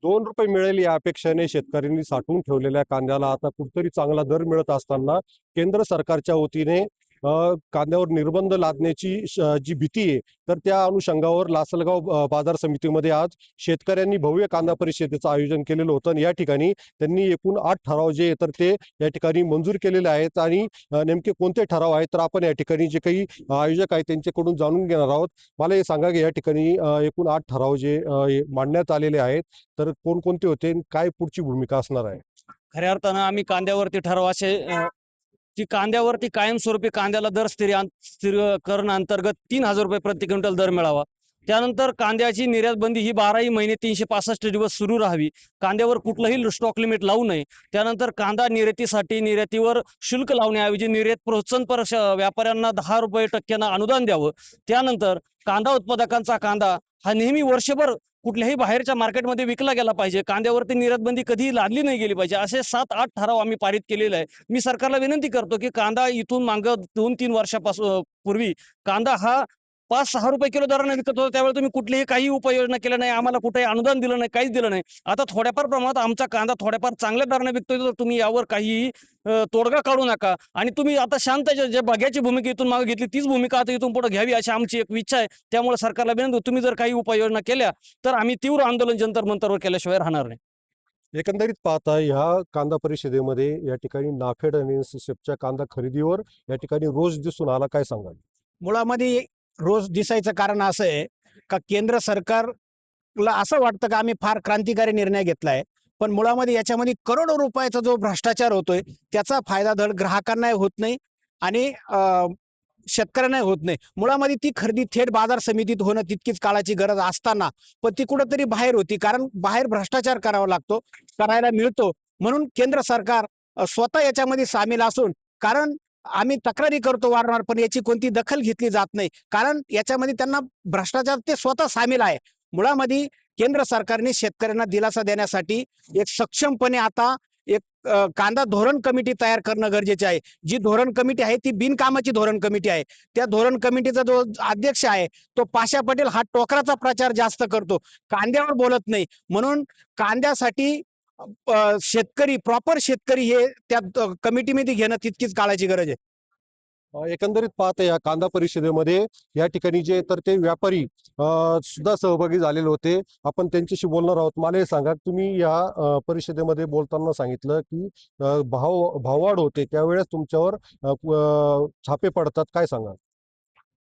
₹2 मिळेल या अपेक्षेने शेतकऱ्यांनी साठवून ठेवलेल्या कांद्याला आता कुठेतरी चांगला दर मिळत असताना केंद्र सरकारच्या वतीने कांद्यावर निर्बंध लादण्याची जी भीती आहे, तर त्या अनुषंगावर लासलगाव बाजार समितीमध्ये आज शेतकऱ्यांनी भव्य कांदा परिषदेचं आयोजन केलेलं होतं आणि या ठिकाणी त्यांनी एकूण 8 ठराव जे तर ते या ठिकाणी मंजूर केलेले आहेत आणि नेमके कोणते ठराव आहेत तर आपण या ठिकाणी जे काही आयोजक आहेत त्यांच्याकडून जाणून घेणार आहोत. मला हे सांगा की या ठिकाणी एकूण 8 ठराव जे मांडण्यात आलेले आहेत, तर कोणकोणते होते आणि काय पुढची भूमिका असणार आहे? खऱ्या अर्थानं आम्ही कांद्यावरती ठराव असे की कांद्यावरती कायमस्वरूपी कांद्याला दर स्थिरीकरण अंतर्गत ₹3000 प्रति क्विंटल दर मिळावा. त्यानंतर कांद्याची निर्यात बंदी ही 12ही महिने 365 दिवस सुरू राहावी. कांद्यावर कुठलंही स्टॉक लिमिट लावू नये. त्यानंतर कांदा निर्यातीवर शुल्क लावण्याऐवजी निर्यात प्रोत्साहनपर व्यापाऱ्यांना ₹10% अनुदान द्यावं. त्यानंतर कांदा उत्पादकांचा कांदा हा नेहमी वर्षभर कुठल्याही बाहेरच्या मार्केटमध्ये विकला गेला पाहिजे. कांद्यावरती निर्यात बंदी कधीही लादली नाही गेली पाहिजे. असे 7-8 ठराव आम्ही पारित केलेले आहे. मी सरकारला विनंती करतो की कांदा इथून मागं 2-3 वर्षापासून पूर्वी कांदा हा ₹5-6 किलो दराने विकत होता. त्यावेळी तुम्ही कुठलीही काही उपाययोजना केल्या नाही, आम्हाला कुठेही अनुदान दिलं नाही, काहीच दिलं नाही. आता थोड्याफार प्रमाणात आमचा कांदा थोड्याफार चांगल्या दराने विकतोय, तर तुम्ही यावर काहीही तोडगा काढू नका आणि तुम्ही आता शांत जे बघ्याची भूमिका इथून मागे घेतली तीच भूमिका आता इथून पुढे घ्यावी अशी आमची एक इच्छा आहे. त्यामुळे सरकारला विनंती, तुम्ही जर काही उपाययोजना केल्या तर आम्ही तीव्र आंदोलन जंतर मंतरवर केल्याशिवाय राहणार नाही. एकंदरीत पाहता ह्या कांदा परिषदेमध्ये या ठिकाणी नाफेड आणि एनएसएसएफच्या कांदा खरेदीवर या ठिकाणी रोज दिसून आला, काय सांगाल? मुळामध्ये रोज दिसायचं कारण असं आहे का केंद्र सरकारला असं वाटतं का आम्ही फार क्रांतिकारी निर्णय घेतलाय, पण मुळामध्ये याच्यामध्ये करोडो रुपयाचा जो भ्रष्टाचार होतोय त्याचा फायदा धड ग्राहकांनाही होत नाही आणि शेतकऱ्यांनाही होत नाही. मुळामध्ये ती खरेदी थेट बाजार समितीत होणं तितकीच काळाची गरज असताना पण ती कुठंतरी बाहेर होती, कारण बाहेर भ्रष्टाचार करावा लागतो, करायला मिळतो. म्हणून केंद्र सरकार स्वतः याच्यामध्ये सामील असून, कारण आम्ही तक्रारी करतो वारंवार पण याची कोणती दखल घेतली जात नाही, कारण याच्यामध्ये त्यांना भ्रष्टाचार ते स्वतः सामील आहे. मुळामध्ये केंद्र सरकारने शेतकऱ्यांना दिलासा देण्यासाठी एक सक्षमपणे आता एक कांदा धोरण कमिटी तयार करणं गरजेचे आहे. जी धोरण कमिटी आहे ती बिनकामाची धोरण कमिटी आहे. त्या धोरण कमिटीचा जो अध्यक्ष आहे तो पाशा पटेल हा टोकराचा प्रचार जास्त करतो, कांद्यावर बोलत नाही. म्हणून कांद्यासाठी शेतकरी प्रॉपर शेतकरी हे त्या कमिटीमध्ये घेणं तितकीच काळाची गरज आहे. एकंदरीत पाहता या कांदा परिषदेमध्ये या ठिकाणी जे तर ते व्यापारी सुद्धा सहभागी झालेले होते. आपण त्यांच्याशी बोलणार आहोत. मला हे सांगा, तुम्ही या परिषदेमध्ये बोलताना सांगितलं की भाववाढ होते त्यावेळेस तुमच्यावर छापे पडतात, काय सांगा?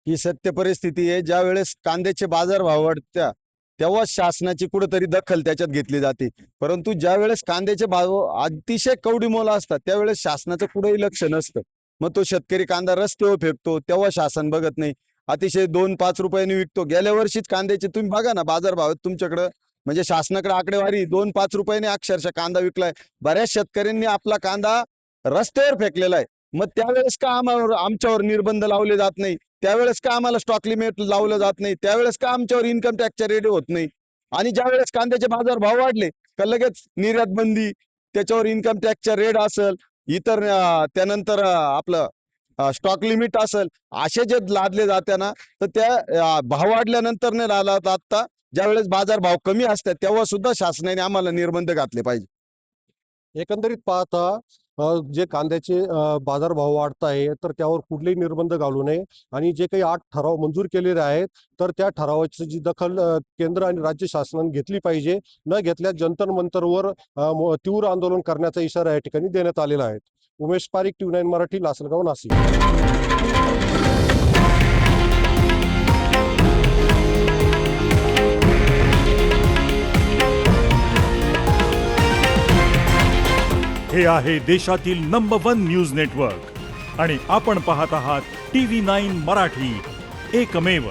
ही सत्य परिस्थिती आहे. ज्या वेळेस कांद्याचे बाजारभाव वाढत्या तेव्हा शासनाची कुठेतरी दखल त्याच्यात घेतली जाते, परंतु ज्या वेळेस कांद्याचे भाव अतिशय कवडीमोल असतात त्यावेळेस शासनाचं कुठेही लक्ष नसतं. मग तो शेतकरी कांदा रस्त्यावर फेकतो तेव्हा शासन बघत नाही. अतिशय 2-5 रुपयांनी विकतो. गेल्या वर्षीच कांद्याचे तुम्ही बघा ना बाजारभाव तुमच्याकडं, म्हणजे शासनाकडे आकडेवारी 2-5 रुपयांनी अक्षरशः कांदा विकलाय. बऱ्याच शेतकऱ्यांनी आपला कांदा रस्त्यावर फेकलेला आहे. मग त्यावेळेस का आमच्यावर निर्बंध लावले जात नाही? त्यावेळेस का आम्हाला स्टॉक लिमिट लावलं जात नाही? त्यावेळेस का आमच्यावर इन्कम टॅक्सचा रेट होत नाही? आणि ज्या वेळेस कांद्याचे बाजार भाव वाढले का लगेच निर्यात बंदी, त्याच्यावर इन्कम टॅक्सचा रेट असेल, इतर त्यानंतर आपलं स्टॉक लिमिट असेल, असे जे लादले जाते ना, तर त्या भाव वाढल्यानंतर नाही लादला जाता. ज्यावेळेस बाजार भाव कमी असतात तेव्हा सुद्धा शासनाने आम्हाला निर्बंध घातले पाहिजे. एकंदरीत पाहता जे कांद्याचे बाजारभाव वाढत आहे तर त्यावर कुठलेही निर्बंध घालू नये आणि जे काही 8 ठराव मंजूर केलेले आहेत तर त्या ठरावाची जी दखल केंद्र आणि राज्य शासनाने घेतली पाहिजे. न घेतल्यास जंतर मंतरवर तीव्र आंदोलन करण्याचा इशारा या ठिकाणी देण्यात आलेला आहे. उमेश पारिक, TV9 मराठी, लासलगाव, नाशिक. हे आहे देशातील नंबर 1 न्यूज नेटवर्क आणि आपण पाहत आहात TV9 मराठी, एकमेव.